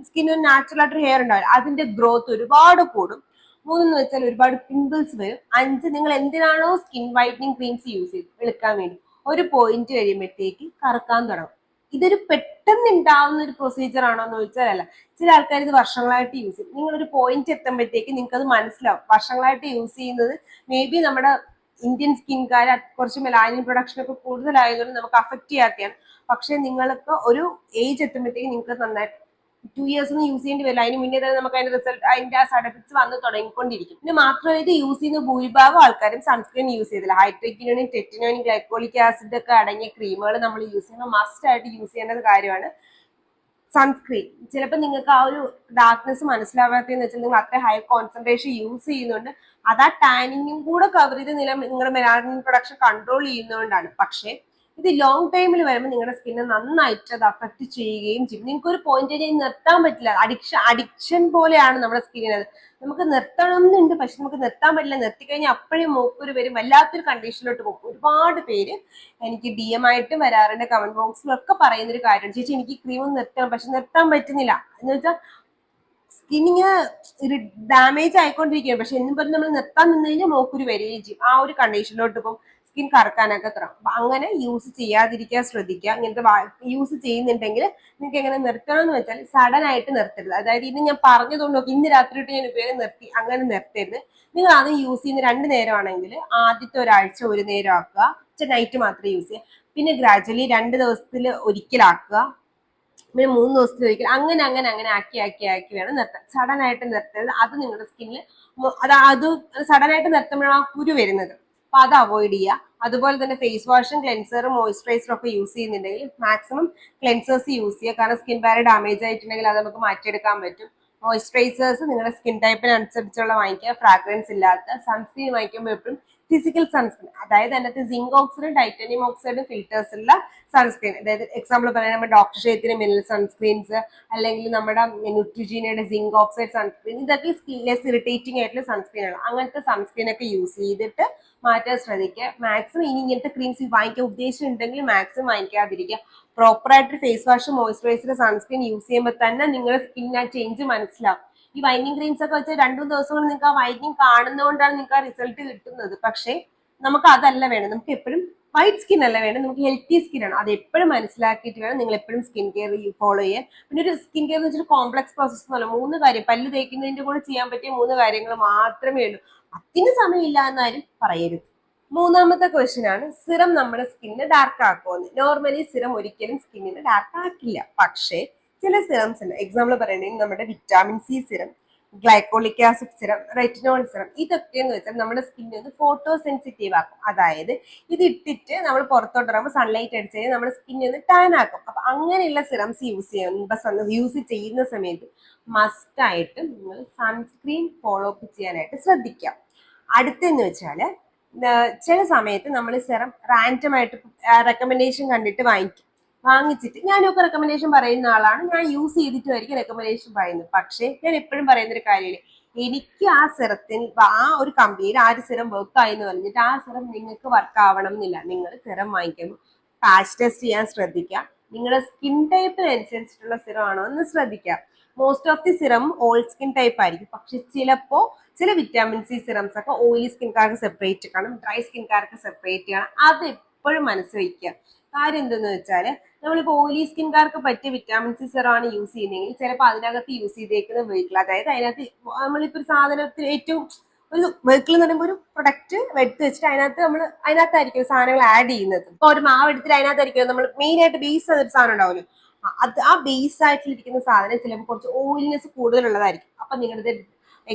സ്കിന്നിന് നാച്ചുറൽ ആയിട്ടൊരു ഹെയർ ഉണ്ടാവില്ല, അതിന്റെ ഗ്രോത്ത് ഒരുപാട് കൂടും. 3 എന്ന് വെച്ചാൽ ഒരുപാട് പിമ്പിൾസ് വരും. 5, നിങ്ങൾ എന്തിനാണോ സ്കിൻ വൈറ്റനിങ് ക്രീംസ് യൂസ് ചെയ്ത് വെളുക്കാൻ വേണ്ടി ഒരു പോയിന്റ് കഴിയുമ്പോഴത്തേക്ക് കറക്കാൻ തുടങ്ങും. ഇതൊരു പെട്ടെന്ന് ഉണ്ടാവുന്ന ഒരു പ്രൊസീജിയർ ആണോ എന്ന് ചോദിച്ചാൽ അല്ല. ചില ആൾക്കാർ ഇത് വർഷങ്ങളായിട്ട് യൂസ് ചെയ്യും. നിങ്ങളൊരു പോയിന്റ് എത്തുമ്പോഴത്തേക്ക് നിങ്ങൾക്ക് അത് മനസ്സിലാവും. വർഷങ്ങളായിട്ട് യൂസ് ചെയ്യുന്നത് മേ ബി നമ്മുടെ ഇന്ത്യൻ സ്കിൻകാർ കുറച്ച് മെലാനിൻ പ്രൊഡക്ഷൻ ഒക്കെ കൂടുതലായതുകൊണ്ട് നമുക്ക് അഫക്ട് ചെയ്യാത്തതാണ്. പക്ഷെ നിങ്ങൾക്ക് ഒരു ഏജ് എത്തുമ്പോഴത്തേക്ക് നിങ്ങൾക്ക് നന്നായിട്ട് 2 years ഒന്നും യൂസ് ചെയ്യേണ്ടി വരില്ല. അതിന് മുന്നേ തന്നെ നമുക്ക് അതിന്റെ റിസൾട്ട്, അതിന്റെ ആ സൈഡ് എഫക്ട്സ് വന്ന് തുടങ്ങിക്കൊണ്ടിരിക്കും. പിന്നെ മാത്രമല്ല ഇത് യൂസ് ചെയ്യുന്ന ഭൂരിഭാഗം ആൾക്കാരും സൺസ്ക്രീൻ യൂസ് ചെയ്തില്ല. ഹൈഡ്രോക്വിനോണും ടെറ്റിനോനും ഗ്ലൈക്കോളിക് ആസിഡ് ഒക്കെ അടങ്ങിയ ക്രീമുകൾ നമ്മൾ യൂസ് ചെയ്യുമ്പോൾ മസ്റ്റ് ആയിട്ട് യൂസ് ചെയ്യേണ്ട കാര്യമാണ് സൺസ്ക്രീൻ. ചിലപ്പോൾ നിങ്ങൾക്ക് ആ ഒരു ഡാർക്ക്നെസ് മനസ്സിലാവാത്തതെന്ന് വെച്ചാൽ നിങ്ങൾ അത്ര ഹൈ കോൺസെൻട്രേഷൻ യൂസ് ചെയ്യുന്നുണ്ട്. അത് ആ ടാനിങ്ങും കൂടെ കവർ ചെയ്ത് നിങ്ങളുടെ മെലാനിൻ പ്രൊഡക്ഷൻ കൺട്രോൾ ചെയ്യുന്നതുകൊണ്ടാണ്. പക്ഷേ ഇത് ലോങ് ടൈമിൽ വരുമ്പോൾ നിങ്ങളുടെ സ്കിന്നെ നന്നായിട്ട് അത് അഫക്ട് ചെയ്യുകയും ചെയ്യും. നിങ്ങൾക്ക് ഒരു പോയിന്റ് നിർത്താൻ പറ്റില്ല. അഡിക്ഷൻ പോലെയാണ് നമ്മുടെ സ്കിന്നിനത്. നമുക്ക് നിർത്തണം എന്നുണ്ട്, പക്ഷെ നമുക്ക് നിർത്താൻ പറ്റില്ല. നിർത്തിക്കഴിഞ്ഞാൽ അപ്പോഴും മൂക്കൂര് വരും, വല്ലാത്തൊരു കണ്ടീഷനിലോട്ട് പോകും. ഒരുപാട് പേര് എനിക്ക് DM ആയിട്ടും വരാറുണ്ട്, കമന്റ് ബോക്സിലൊക്കെ പറയുന്ന ഒരു കാര്യമാണ്, ചേച്ചി എനിക്ക് ക്രീം നിർത്തണം പക്ഷെ നിർത്താൻ പറ്റുന്നില്ല എന്ന് വെച്ചാൽ സ്കിന്നിങ്ങനെ ഡാമേജ് ആയിക്കൊണ്ടിരിക്കുകയാണ്. പക്ഷെ എന്നും പറഞ്ഞ് നമ്മൾ നിർത്താൻ നിന്ന് കഴിഞ്ഞാൽ മൂക്കുരു വരികയും ചെയ്യും. ആ ഒരു കണ്ടീഷനിലോട്ട് പോകും, സ്കിൻ കറക്കാനൊക്കെ തുടങ്ങും. അപ്പൊ അങ്ങനെ യൂസ് ചെയ്യാതിരിക്കാൻ ശ്രദ്ധിക്കുക. ഇങ്ങനത്തെ യൂസ് ചെയ്യുന്നുണ്ടെങ്കിൽ നിങ്ങൾക്ക് എങ്ങനെ നിർത്തണം എന്ന് വെച്ചാൽ സഡൻ ആയിട്ട് നിർത്തരുത്. അതായത് ഇത് ഞാൻ പറഞ്ഞതുകൊണ്ട് നോക്കി ഇന്ന് രാത്രി ഞാൻ ഉപയോഗം നിർത്തി അങ്ങനെ നിർത്തരുത്. നിങ്ങൾ അത് യൂസ് ചെയ്യുന്ന 2 നേരമാണെങ്കിൽ ആദ്യത്തെ ഒരാഴ്ച 1 നേരം ആക്കുക, നൈറ്റ് മാത്രമേ യൂസ് ചെയ്യുക. പിന്നെ ഗ്രാജുവലി 2 ദിവസത്തിൽ ഒരിക്കലാക്കുക, പിന്നെ 3 ദിവസത്തിൽ ഒരിക്കൽ, അങ്ങനെ അങ്ങനെ അങ്ങനെ ആക്കി ആക്കി ആക്കി വേണം നിർത്താൻ. സഡൻ ആയിട്ട് നിർത്തരുത്. അത് നിങ്ങളുടെ സ്കിന്നിൽ അത് സഡൻ ആയിട്ട് നിർത്തുമ്പോഴാണ് ആ കുരു വരുന്നത്. അപ്പൊ അത് അവോയ്ഡ് ചെയ്യുക. അതുപോലെ തന്നെ ഫേസ് വാഷും ക്ലെൻസറും മോയ്സ്ചറൈസറും ഒക്കെ യൂസ് ചെയ്യുന്നുണ്ടെങ്കിൽ മാക്സിമം ക്ലെൻസേഴ്സ് യൂസ് ചെയ്യുക. കാരണം സ്കിൻ ബാരിയർ ഡാമേജ് ആയിട്ടുണ്ടെങ്കിൽ അത് നമുക്ക് മാറ്റിയെടുക്കാൻ പറ്റും. മോയ്സ്ചറൈസേഴ്സ് നിങ്ങളുടെ സ്കിൻ ടൈപ്പിനനുസരിച്ചുള്ള വാങ്ങിക്കുക, ഫ്രാഗ്രൻസ് ഇല്ലാത്ത. സൺസ്ക്രീൻ വാങ്ങിക്കുമ്പോൾ എപ്പോഴും ഫിസിക്കൽ സൺസ്ക്രീൻ, അതായത് അതിനകത്ത് സിങ്ക് ഓക്സൈഡും ടൈറ്റാനിയം ഓക്സൈഡും ഫിൽറ്റേഴ്സ് ഉള്ള സൺസ്ക്രീൻ. അതായത് എക്സാമ്പിൾ പറയാൻ നമ്മുടെ ഡോക്ടർ ഷേത്തിന് മിനറൽ സൺസ്ക്രീൻസ്, അല്ലെങ്കിൽ നമ്മുടെ ന്യൂട്രിജീനയുടെ സിങ്ക് ഓക്സൈഡ് സൺസ്ക്രീൻ, ഇതൊക്കെ ലെസ് ഇറിറ്റേറ്റിംഗ് ആയിട്ടുള്ള സൺസ്ക്രീൻ ആണ്. അങ്ങനത്തെ സൺസ്ക്രീൻ ഒക്കെ യൂസ് ചെയ്തിട്ട് മാറ്റാൻ ശ്രദ്ധിക്കുക. മാക്സിമം ഇനി ഇങ്ങനത്തെ ക്രീംസ് വാങ്ങിക്കാൻ ഉദ്ദേശിച്ചിട്ടുണ്ടെങ്കിൽ മാക്സിമം വാങ്ങിക്കാതിരിക്കുക. പ്രോപ്പറായിട്ട് face wash, moisturiser, sunscreen use ചെയ്യുമ്പോൾ തന്നെ നിങ്ങളുടെ സ്കിൻ ആ ചേഞ്ച് മനസ്സിലാവും. ഈ വൈറ്റനിങ് ക്രീംസ് ഒക്കെ വെച്ചാൽ 2 ദിവസം കൊണ്ട് നിങ്ങൾക്ക് ആ വൈറ്റനിങ് കാണുന്നതുകൊണ്ടാണ് നിങ്ങൾക്ക് ആ റിസൾട്ട് കിട്ടുന്നത്. പക്ഷേ നമുക്ക് അതല്ല വേണം. നമുക്ക് എപ്പോഴും വൈറ്റ് സ്കിൻ അല്ല വേണം, നമുക്ക് ഹെൽത്തി സ്കിൻ ആണ്. അത് എപ്പോഴും മനസ്സിലാക്കിയിട്ട് വേണം നിങ്ങൾ എപ്പോഴും സ്കിൻ കെയർ ഫോളോ ചെയ്യാൻ. പിന്നെ ഒരു സ്കിൻ കെയർ എന്ന് വെച്ചാൽ കോംപ്ലക്സ് പ്രോസസ് എന്നല്ല, 3 കാര്യം പല്ല് തേക്കുന്നതിന്റെ കൂടെ ചെയ്യാൻ പറ്റിയ 3 കാര്യങ്ങൾ മാത്രമേ ഉള്ളൂ. അതിന് സമയമില്ല എന്നാരും പറയരുത്. 3ാമത്തെ ക്വസ്റ്റ്യൻ ആണ്, സിറം നമ്മുടെ സ്കിന്നിനെ ഡാർക്ക് ആക്കുമെന്ന്. നോർമലി സിറം ഒരിക്കലും സ്കിന്നിനെ ഡാർക്ക് ആക്കില്ല. പക്ഷേ ചില സിറംസ് ഉണ്ട്. എക്സാമ്പിൾ പറയുകയാണെങ്കിൽ നമ്മുടെ vitamin C serum, glycolic acid serum, retinol serum, ഇതൊക്കെ എന്ന് വെച്ചാൽ നമ്മുടെ സ്കിന്നിനെ ഒന്ന് ഫോട്ടോ സെൻസിറ്റീവ് ആക്കും. അതായത് ഇത് ഇട്ടിട്ട് നമ്മൾ പുറത്തോട്ട് ഇറങ്ങുമ്പോൾ സൺലൈറ്റ് അടിച്ച് കഴിഞ്ഞാൽ നമ്മുടെ സ്കിന്നിനെ ഒന്ന് ടാൻ ആക്കും. അപ്പൊ അങ്ങനെയുള്ള സിറംസ് യൂസ് ചെയ്യുന്ന സമയത്ത് മസ്റ്റ് ആയിട്ട് നിങ്ങൾ സൺസ്ക്രീൻ ഫോളോ അപ്പ് ചെയ്യാനായിട്ട് ശ്രദ്ധിക്കാം. അടുത്തെന്ന് വെച്ചാല് ചില സമയത്ത് നമ്മൾ സിറം റാൻഡം ആയിട്ട് റെക്കമെൻഡേഷൻ കണ്ടിട്ട് വാങ്ങിച്ചിട്ട്, ഞാനൊക്കെ റെക്കമെൻഡേഷൻ പറയുന്ന ആളാണ്, ഞാൻ യൂസ് ചെയ്തിട്ടുമായിരിക്കും റെക്കമെൻഡേഷൻ പറയുന്നത്. പക്ഷേ ഞാൻ എപ്പോഴും പറയുന്ന ഒരു കാര്യമില്ല, എനിക്ക് ആ സിറത്തിൽ ആ ഒരു കമ്പനിയിൽ ആ ഒരു സിറം വർക്ക് ആയി എന്ന് പറഞ്ഞിട്ട് ആ സിറം നിങ്ങൾക്ക് വർക്ക് ആവണം എന്നില്ല. നിങ്ങൾ സിറം വാങ്ങിക്കുമ്പോൾ പാച്ച് ടെസ്റ്റ് ചെയ്യാൻ ശ്രദ്ധിക്കുക. നിങ്ങളുടെ സ്കിൻ ടൈപ്പിനനുസരിച്ചിട്ടുള്ള സിറം ആണോ എന്ന് ശ്രദ്ധിക്കുക. Most of the serum all skin type ആയിരിക്കും. പക്ഷെ ചിലപ്പോൾ ചില വിറ്റാമിൻ സി സിറംസ് ഒക്കെ ഓയിലി സ്കിൻകാർക്ക് സെപ്പറേറ്റ് കാണും, ഡ്രൈ സ്കിൻകാർക്ക് സെപ്പറേറ്റ് കാണും. അത് എപ്പോഴും മനസ്സ് വയ്ക്കുക. കാര്യം എന്തെന്ന് വെച്ചാൽ നമ്മളിപ്പോൾ ഓയിലി സ്കിൻകാർക്ക് പറ്റിയ വിറ്റാമിൻ സി സിറം ആണ് യൂസ് ചെയ്യുന്നതെങ്കിൽ ചിലപ്പോൾ അതിനകത്ത് യൂസ് ചെയ്തേക്കുന്ന വെഹിക്കിൾ, അതായത് അതിനകത്ത് നമ്മളിപ്പോൾ ഒരു സാധനത്തിൽ ഏറ്റവും ഒരു വെഹിക്കിൾ എന്ന് പറയുമ്പോൾ ഒരു പ്രൊഡക്റ്റ് എടുത്ത് വെച്ചിട്ട് അതിനകത്തായിരിക്കും സാധനങ്ങൾ ആഡ് ചെയ്യുന്നത്. ഇപ്പൊ ഒരു മാവ് എടുത്തിട്ട് അതിനകത്തായിരിക്കും നമ്മൾ മെയിൻ ആയിട്ട് ബേസ് ചെയ്തൊരു സാധനം ഉണ്ടാവുമല്ലോ, അത് ആ ബേസ് ആയിട്ടിരിക്കുന്ന സാധനം ചിലപ്പോൾ കുറച്ച് ഓയിലിനെസ് കൂടുതലുള്ളതായിരിക്കും. അപ്പൊ നിങ്ങളുടെ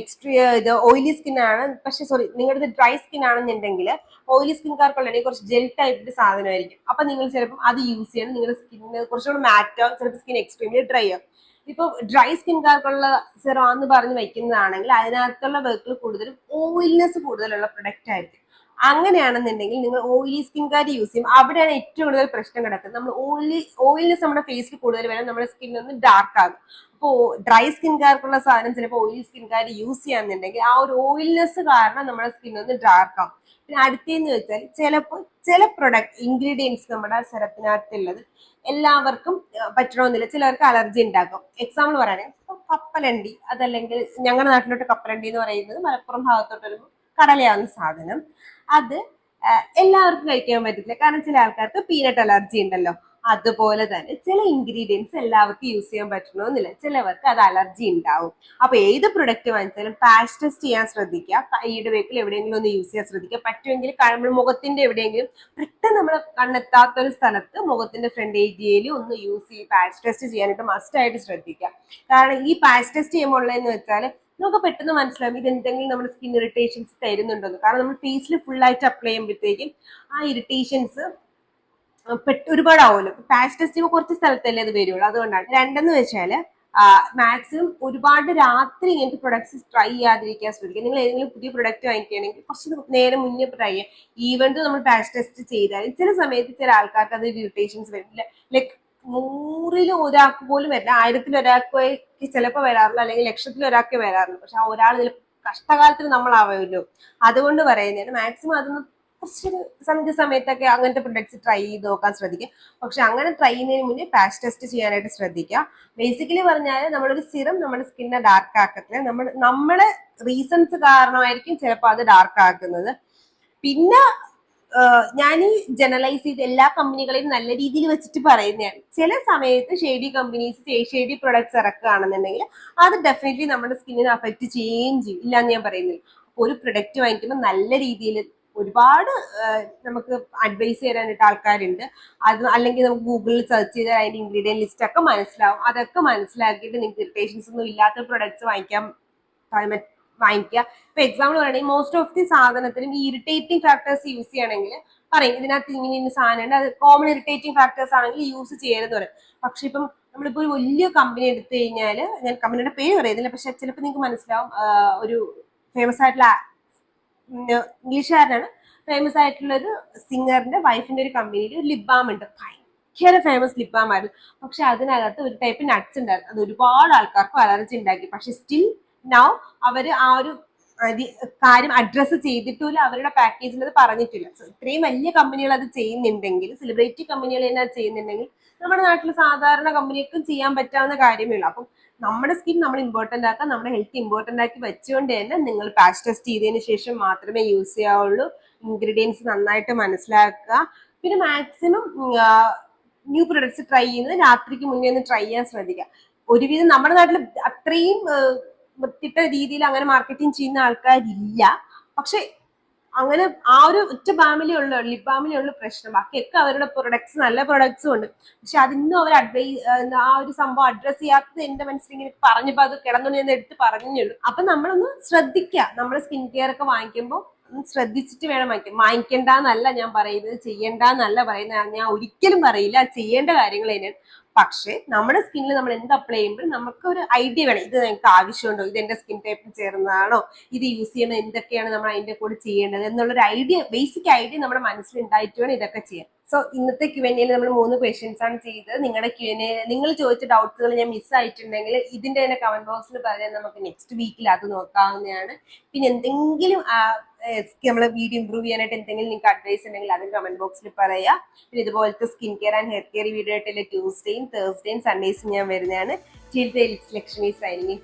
ഇത് ഓയിലി സ്കിൻ ആണ്, പക്ഷെ സോറി നിങ്ങളുടെ ഡ്രൈ സ്കിൻ ആണെന്നുണ്ടെങ്കിൽ ഓയിലി സ്കിൻകാർക്കുള്ള കുറച്ച് ജെൽ ടൈപ്പിന്റെ സാധനമായിരിക്കും. അപ്പൊ നിങ്ങൾ ചിലപ്പോൾ അത് യൂസ് ചെയ്യണം, നിങ്ങളുടെ സ്കിന്നിന് കുറച്ചുകൂടെ മാറ്റ് ആവും, ചിലപ്പോൾ സ്കിൻ എക്സ്ട്രീംലി ഡ്രൈ ആവും. ഇപ്പൊ ഡ്രൈ സ്കിൻകാർക്കുള്ള സെറം എന്ന് പറഞ്ഞ് വെക്കുന്നതാണെങ്കിൽ അതിനകത്തുള്ള വർക്കുകൾ കൂടുതലും ഓയിൽനെസ് കൂടുതലുള്ള പ്രൊഡക്റ്റ് ആയിരിക്കും. അങ്ങനെയാണെന്നുണ്ടെങ്കിൽ നിങ്ങൾ ഓയിലി സ്കിൻകാർ യൂസ് ചെയ്യും, അവിടെയാണ് ഏറ്റവും കൂടുതൽ പ്രശ്നം കിടക്കുന്നത്. നമ്മൾ ഓയിൽനെസ് നമ്മുടെ ഫേസിൽ കൂടുതൽ വരാൻ നമ്മുടെ സ്കിന്നൊന്ന് ഡാർക്ക് ആകും. അപ്പോൾ ഡ്രൈ സ്കിൻകാർക്കുള്ള സാധനം ചിലപ്പോൾ ഓയിലി സ്കിൻകാർ യൂസ് ചെയ്യാന്നുണ്ടെങ്കിൽ ആ ഒരു ഓയിൽനെസ് കാരണം നമ്മുടെ സ്കിന്നൊന്ന് ഡാർക്ക് ആകും. പിന്നെ അടുത്തെന്ന് വെച്ചാൽ ചിലപ്പോൾ ചില പ്രൊഡക്റ്റ് ഇൻഗ്രീഡിയൻസ് നമ്മുടെ സെറത്തിനകത്തുള്ളത് എല്ലാവർക്കും പറ്റണമെന്നില്ല, ചിലർക്ക് അലർജി ഉണ്ടാക്കും. എക്സാമ്പിൾ പറയുകയാണെങ്കിൽ കപ്പലണ്ടി, അതല്ലെങ്കിൽ ഞങ്ങളുടെ നാട്ടിലോട്ട് കപ്പലണ്ടി എന്ന് പറയുന്നത് മലപ്പുറം ഭാഗത്തോട്ട് വരുമ്പോൾ കടലയാവുന്ന സാധനം, അത് എല്ലാവർക്കും കഴിക്കാൻ പറ്റില്ല. കാരണം ചില ആൾക്കാർക്ക് പീനട്ട് അലർജി ഉണ്ടല്ലോ, അതുപോലെ തന്നെ ചില ഇൻഗ്രീഡിയൻസ് എല്ലാവർക്കും യൂസ് ചെയ്യാൻ പറ്റണമെന്നില്ല, ചിലവർക്ക് അത് അലർജി ഉണ്ടാവും. അപ്പൊ ഏത് പ്രൊഡക്റ്റ് വാങ്ങിച്ചാലും പാച്ച് ടെസ്റ്റ് ചെയ്യാൻ ശ്രദ്ധിക്കുക, കൈയുടെ വേക്കിൽ എവിടെയെങ്കിലും ഒന്ന് യൂസ് ചെയ്യാൻ ശ്രദ്ധിക്കുക. പറ്റുമെങ്കിൽ നമ്മൾ മുഖത്തിന്റെ എവിടെയെങ്കിലും പെട്ടെന്ന് നമ്മൾ കണ്ണെത്താത്തൊരു സ്ഥലത്ത് മുഖത്തിന്റെ ഫ്രണ്ട് ഏരിയയിൽ ഒന്ന് യൂസ് ചെയ്ത് പാച്ച് ടെസ്റ്റ് ചെയ്യാനായിട്ട് മസ്റ്റ് ആയിട്ട് ശ്രദ്ധിക്കുക. കാരണം ഈ പാച്ച് ടെസ്റ്റ് ചെയ്യുമ്പോൾ ഉള്ളതെന്ന് വെച്ചാൽ നമുക്ക് പെട്ടെന്ന് മനസ്സിലാവും ഇത് എന്തെങ്കിലും നമ്മുടെ സ്കിൻ ഇറിറ്റേഷൻസ് തരുന്നുണ്ടെന്ന്. കാരണം നമ്മൾ ഫേസിൽ ഫുൾ ആയിട്ട് അപ്ലൈ ചെയ്യുമ്പോഴത്തേക്കും ആ ഇറിറ്റേഷൻസ് ഒരുപാടാവുമല്ലോ. പാച്ച് ടെസ്റ്റ് ചെയ്യുമ്പോൾ കുറച്ച് സ്ഥലത്തല്ലേ അത് വരുള്ളൂ, അതുകൊണ്ടാണ്. രണ്ടെന്ന് വെച്ചാൽ മാക്സിമം ഒരുപാട് രാത്രി ഇങ്ങനത്തെ പ്രൊഡക്ട്സ് ട്രൈ ചെയ്യാതിരിക്കാൻ ശ്രദ്ധിക്കുക. നിങ്ങൾ ഏതെങ്കിലും പുതിയ പ്രൊഡക്റ്റ് വാങ്ങിക്കുകയാണെങ്കിൽ കുറച്ച് നേരം മുന്നേ ട്രൈ ചെയ്യുക. ഈവൻ നമ്മൾ പാച്ച് ടെസ്റ്റ് ചെയ്താലും ചില സമയത്ത് ചില ആൾക്കാർക്ക് അത് ഇറിറ്റേഷൻസ് വരില്ല. ലൈക്ക് 100-ൽ ഒരാൾക്ക് പോലും വരില്ല, 1000-ൽ ഒരാൾക്ക് ചിലപ്പോൾ വരാറില്ല, അല്ലെങ്കിൽ 1,00,000-ൽ ഒരാൾക്ക് വരാറുള്ളൂ. പക്ഷെ ആ ഒരാൾ കഷ്ടകാലത്തിന് നമ്മളാവുമല്ലോ, അതുകൊണ്ട് പറയുന്നതാണ് മാക്സിമം അതൊന്ന് കുറച്ചൊരു സന്ധ്യ സമയത്തൊക്കെ അങ്ങനത്തെ പ്രൊഡക്ട്സ് ട്രൈ ചെയ്ത് നോക്കാൻ ശ്രദ്ധിക്കുക. പക്ഷെ അങ്ങനെ ട്രൈ ചെയ്യുന്നതിന് മുന്നേ പാച്ച് ടെസ്റ്റ് ചെയ്യാനായിട്ട് ശ്രദ്ധിക്കുക. ബേസിക്കലി പറഞ്ഞാൽ നമ്മളൊരു സിറം നമ്മുടെ സ്കിന്നെ ഡാർക്ക് ആക്കത്തില്ല, നമ്മളെ റീസൺസ് കാരണമായിരിക്കും ചിലപ്പോൾ അത് ഡാർക്ക് ആക്കുന്നത്. പിന്നെ ഞാൻ ഈ ജനറലൈസ് ചെയ്ത് എല്ലാ കമ്പനികളെയും നല്ല രീതിയിൽ വെച്ചിട്ട് പറയുന്നതാണ്. ചില സമയത്ത് ഷെയ്ഡി കമ്പനീസ് ഷെയ്ഡി പ്രൊഡക്ട്സ് ഇറക്കുകയാണെന്നുണ്ടെങ്കിൽ അത് ഡെഫിനറ്റ്ലി നമ്മുടെ സ്കിന്നിനെ അഫക്റ്റ് ചെയ്യുകയും ചെയ്യും, ഇല്ലാന്ന് ഞാൻ പറയുന്നില്ല. ഒരു പ്രൊഡക്റ്റ് വാങ്ങിക്കുമ്പോൾ നല്ല രീതിയിൽ ഒരുപാട് നമുക്ക് അഡ്വൈസ് തരാനായിട്ട് ആൾക്കാരുണ്ട്. അത് അല്ലെങ്കിൽ നമുക്ക് ഗൂഗിളിൽ സെർച്ച് ചെയ്താൽ അതിന്റെ ഇൻഗ്രീഡിയൻ ലിസ്റ്റ് ഒക്കെ മനസ്സിലാവും. അതൊക്കെ മനസ്സിലാക്കിയിട്ട് നിങ്ങൾക്ക് ഇറിറ്റേഷൻസ് ഒന്നും ഇല്ലാത്ത പ്രൊഡക്ട്സ് വാങ്ങിക്കുക. ഇപ്പൊ എക്സാമ്പിൾ പറയുകയാണെങ്കിൽ മോസ്റ്റ് ഓഫ് ദി സാധനത്തിനും ഈ ഇറിറ്റേറ്റിംഗ് ഫാക്ടേഴ്സ് യൂസ് ചെയ്യണമെങ്കിൽ പറയും ഇതിനകത്ത് ഇങ്ങനെ സാധനം ഉണ്ട്, അത് കോമൺ ഇറിറ്റേറ്റിംഗ് ഫാക്ടേഴ്സ് ആണെങ്കിൽ യൂസ് ചെയ്യരുതെന്ന് പറയും. പക്ഷെ ഇപ്പം നമ്മളിപ്പോൾ ഒരു വലിയ കമ്പനി എടുത്തു കഴിഞ്ഞാൽ, ഞാൻ കമ്പനിയുടെ പേര് പറയുന്നില്ല, പക്ഷെ ചിലപ്പോൾ നിങ്ങൾക്ക് മനസ്സിലാവും, ഒരു ഫേമസ് ആയിട്ടുള്ള ഇംഗ്ലീഷുകാരനാണ്, ഫേമസ് ആയിട്ടുള്ള ഒരു സിംഗറിന്റെ വൈഫിന്റെ ഒരു കമ്പനിയിൽ ഒരു ലിപ് ബാം ഉണ്ട്, ഭയങ്കര ഫേമസ് ലിപ് ബാം ആയിരുന്നു. പക്ഷെ അതിനകത്ത് ഒരു ടൈപ്പ് നട്ട്സ് ഉണ്ടായിരുന്നു, അത് ഒരുപാട് ആൾക്കാർക്ക് അലർജി ഉണ്ടാക്കി. പക്ഷെ സ്റ്റിൽ നൗ അവര് ആ ഒരു കാര്യം അഡ്രസ്സ് ചെയ്തിട്ടില്ല, അവരുടെ പാക്കേജിൽ അത് പറഞ്ഞിട്ടില്ല. ഇത്രയും വലിയ കമ്പനികൾ അത് ചെയ്യുന്നുണ്ടെങ്കിൽ, സെലിബ്രിറ്റി കമ്പനികൾ തന്നെ അത് ചെയ്യുന്നുണ്ടെങ്കിൽ നമ്മുടെ നാട്ടിൽ സാധാരണ കമ്പനികൾക്കും ചെയ്യാൻ പറ്റാവുന്ന കാര്യമേ ഉള്ളൂ. അപ്പം നമ്മുടെ സ്കിൻ നമ്മൾ ഇമ്പോർട്ടന്റ് ആക്കുക, നമ്മുടെ ഹെൽത്ത് ഇമ്പോർട്ടന്റ് ആക്കി വെച്ചുകൊണ്ട് തന്നെ നിങ്ങൾ പാച്ച് ടെസ്റ്റ് ചെയ്തതിന് ശേഷം മാത്രമേ യൂസ് ചെയ്യാവുള്ളൂ. ഇൻഗ്രീഡിയൻസ് നന്നായിട്ട് മനസ്സിലാക്കുക. പിന്നെ മാക്സിമം ന്യൂ പ്രൊഡക്ട്സ് ട്രൈ ചെയ്യുന്നത് രാത്രിക്ക് മുന്നേ ഒന്ന് ട്രൈ ചെയ്യാൻ ശ്രദ്ധിക്കുക. ഒരുവിധം നമ്മുടെ നാട്ടിൽ അത്രയും വൃത്തിട്ട രീതിയിൽ അങ്ങനെ മാർക്കറ്റിംഗ് ചെയ്യുന്ന ആൾക്കാരില്ല. പക്ഷെ അങ്ങനെ ആ ഒരു ഒറ്റ ബാമിലുള്ള ലിപ് ബാമിലുള്ള പ്രശ്നം, ബാക്കിയൊക്കെ അവരുടെ പ്രൊഡക്ട്സ് നല്ല പ്രൊഡക്ട്സും ഉണ്ട്. പക്ഷെ അതിന്നും അവർ ആ ഒരു സംഭവം അഡ്രസ് ചെയ്യാത്തത് എന്റെ മനസ്സിൽ ഇങ്ങനെ പറഞ്ഞപ്പോ അത് കിടന്നു ഞാൻ എടുത്ത് പറഞ്ഞുള്ളൂ. അപ്പൊ നമ്മളൊന്ന് ശ്രദ്ധിക്കുക, നമ്മുടെ സ്കിൻ കെയർ ഒക്കെ വാങ്ങിക്കുമ്പോൾ ശ്രദ്ധിച്ചിട്ട് വേണം വാങ്ങിക്കേണ്ടെന്നല്ല ഞാൻ പറയുന്നത്, ചെയ്യേണ്ടെന്നല്ല പറയുന്നത്. ഞാൻ ഒരിക്കലും പറയില്ല, ചെയ്യേണ്ട കാര്യങ്ങൾ തന്നെയാണ്. പക്ഷെ നമ്മുടെ സ്കിന്നിൽ നമ്മൾ എന്ത് അപ്ലൈ ചെയ്യുമ്പോൾ നമുക്ക് ഒരു ഐഡിയ വേണം, ഇത് നിങ്ങൾക്ക് ആവശ്യമുണ്ടോ, ഇത് എന്റെ സ്കിൻ ടൈപ്പിൽ ചേർന്നതാണോ, ഇത് യൂസ് ചെയ്യുന്നത് എന്തൊക്കെയാണ് നമ്മൾ അതിന്റെ കൂടെ ചെയ്യേണ്ടത് എന്നുള്ളൊരു ഐഡിയ, ബേസിക് ഐഡിയ നമ്മുടെ മനസ്സിൽ ഉണ്ടായിട്ട് വേണം ഇതൊക്കെ ചെയ്യാൻ. സോ ഇന്നത്തെ Q&Aയിൽ നമ്മൾ 3 ക്വസ്റ്റ്യൻസ് ആണ് ചെയ്തത്. നിങ്ങളുടെ Q&A നിങ്ങൾ ചോദിച്ച ഡൗട്ട്സുകൾ ഞാൻ മിസ് ആയിട്ടുണ്ടെങ്കിൽ ഇതിന്റെ തന്നെ കമന്റ് ബോക്സിൽ പറയാൻ നമുക്ക് നെക്സ്റ്റ് വീക്കിൽ അത് നോക്കാവുന്നതാണ്. പിന്നെ എന്തെങ്കിലും നമ്മളെ വീഡിയോ ഇംപ്രൂവ് ചെയ്യാനായിട്ട് എന്തെങ്കിലും നിങ്ങൾക്ക് അഡ്വൈസ് ഉണ്ടെങ്കിൽ അത് കമന്റ് ബോക്സിൽ പറയാം. പിന്നെ ഇതുപോലത്തെ skin care and hair care video ആയിട്ടുള്ള ട്യൂസ്ഡേയും തേഴ്സ്ഡേയും സൺഡേസും ഞാൻ വരുന്നതാണ്. ലക്ഷ്മി സൈനിങ്.